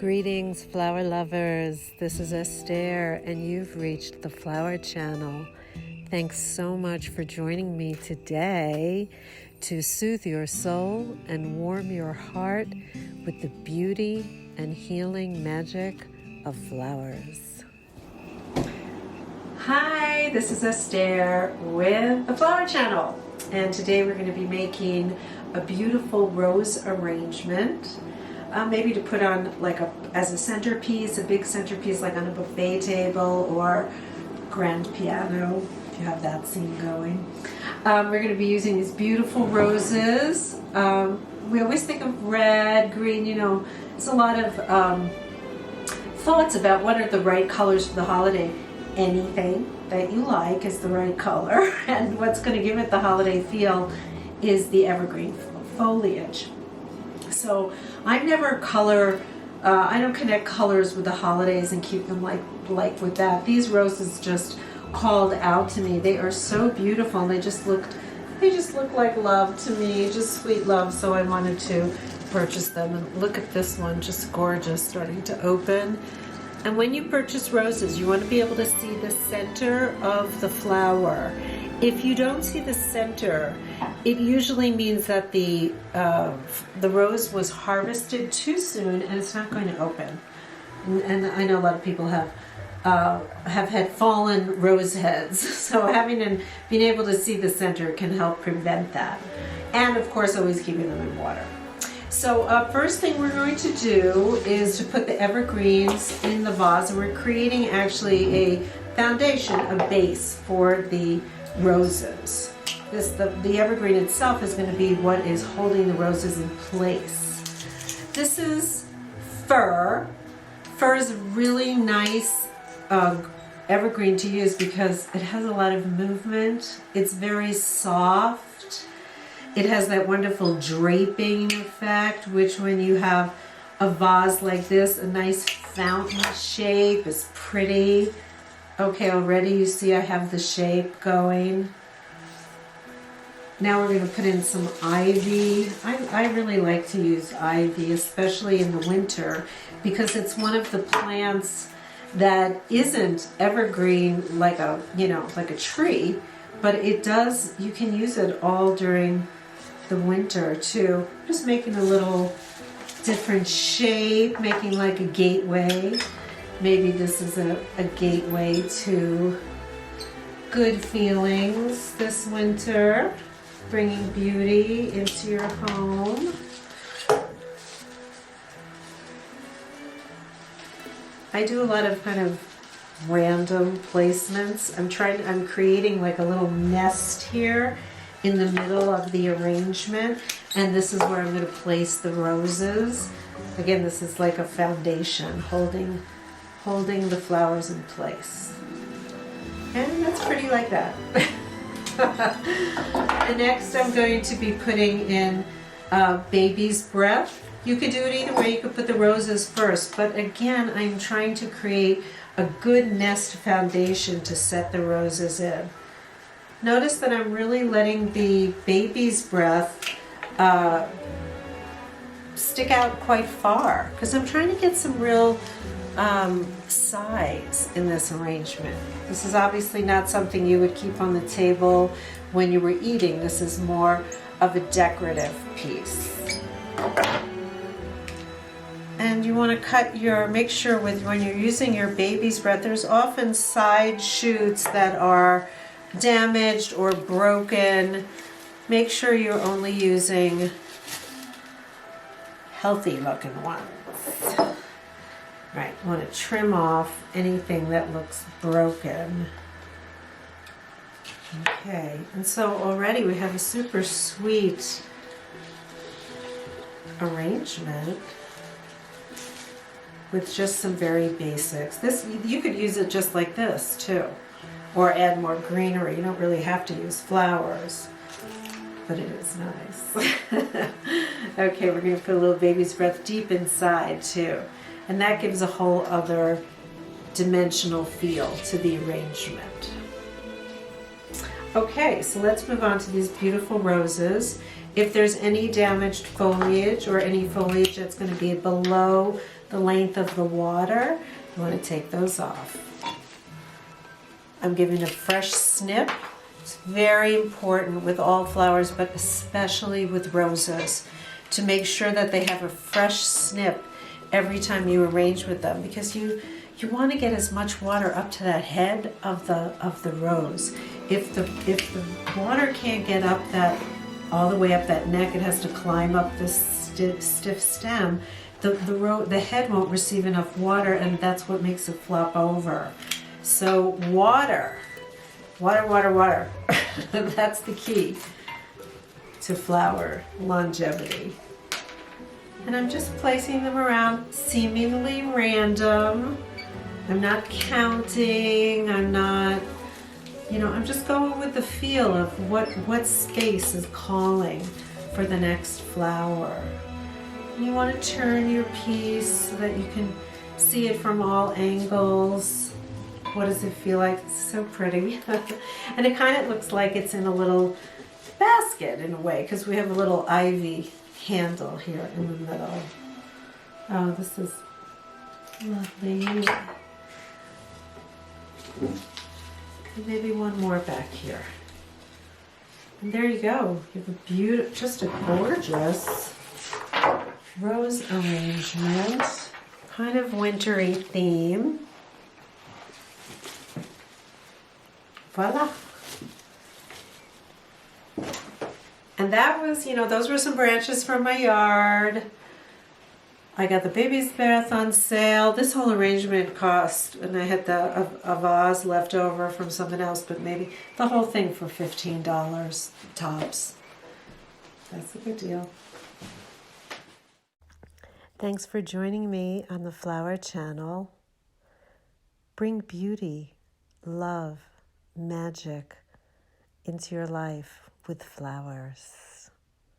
Greetings, flower lovers. This is Estere, and you've reached the Flower Channel. Thanks so much for joining me today to soothe your soul and warm your heart with the beauty and healing magic of flowers. Hi, this is Estere with the Flower Channel, and today we're going to be making a beautiful rose arrangement. Maybe to put on as a centerpiece, a big centerpiece like on a buffet table or grand piano, if you have that scene going. We're going to be using these beautiful roses. We always think of red, green, it's a lot of thoughts about what are the right colors for the holiday. Anything that you like is the right color, and what's going to give it the holiday feel is the evergreen foliage. So I never I don't connect colors with the holidays and keep them like with that. These roses just called out to me. They are so beautiful, and they just look like love to me, just sweet love. So I wanted to purchase them. And look at this one, just gorgeous, starting to open. And when you purchase roses, you want to be able to see the center of the flower. If you don't see the center, it usually means that the rose was harvested too soon and it's not going to open. And I know a lot of people have had fallen rose heads, so being able to see the center can help prevent that. And of course, always keeping them in water. So first thing we're going to do is to put the evergreens in the vase, and we're creating actually a foundation, a base for the roses. The evergreen itself is going to be what is holding the roses in place. This is fir. Fir is a really nice evergreen to use because it has a lot of movement. It's very soft. It has that wonderful draping effect, which when you have a vase like this, a nice fountain shape is pretty. Okay, already you see I have the shape going. Now we're going to put in some ivy. I really like to use ivy, especially in the winter, because it's one of the plants that isn't evergreen like a tree, but you can use it all during the winter too. Just making a little different shape, making like a gateway. Maybe this is a gateway to good feelings this winter, bringing beauty into your home. I do a lot of kind of random placements. I'm creating like a little nest here in the middle of the arrangement, and this is where I'm going to place the roses. Again, this is like a foundation holding the flowers in place. And that's pretty like that. And next I'm going to be putting in baby's breath. You could do it either way. You could put the roses first, but again, I'm trying to create a good nest foundation to set the roses in. Notice that I'm really letting the baby's breath stick out quite far, because I'm trying to get some real size in this arrangement. This is obviously not something you would keep on the table when you were eating. This is more of a decorative piece. And you want to make sure when you're using your baby's breath, there's often side shoots that are damaged or broken. Make sure you're only using healthy looking ones. Right, you want to trim off anything that looks broken. Okay, and so already we have a super sweet arrangement with just some very basics. You could use it just like this too, or add more greenery. You don't really have to use flowers, but it is nice. Okay, we're going to put a little baby's breath deep inside too. And that gives a whole other dimensional feel to the arrangement. Okay, so let's move on to these beautiful roses. If there's any damaged foliage or any foliage that's going to be below the length of the water, you want to take those off. I'm giving a fresh snip. It's very important with all flowers, but especially with roses, to make sure that they have a fresh snip every time you arrange with them, because you want to get as much water up to that head of the rose. If the water can't get up that all the way up that neck, it has to climb up this stiff stem. The head won't receive enough water, and that's what makes it flop over. So water. That's the key to flower longevity. And I'm just placing them around seemingly random. I'm not counting, I'm just going with the feel of what space is calling for the next flower. And you want to turn your piece so that you can see it from all angles. What does it feel like? It's so pretty. And it kind of looks like it's in a little basket in a way, because we have a little ivy handle here in the middle. Oh, this is lovely. And maybe one more back here. And there you go. You have a beautiful, just a gorgeous rose arrangement. Kind of wintry theme. Voila. And that was, those were some branches from my yard. I got the baby's bath on sale. This whole arrangement cost, and I had a vase left over from something else, but maybe the whole thing for $15 tops. That's a good deal. Thanks for joining me on the Flower Channel. Bring beauty, love, magic into your life with flowers.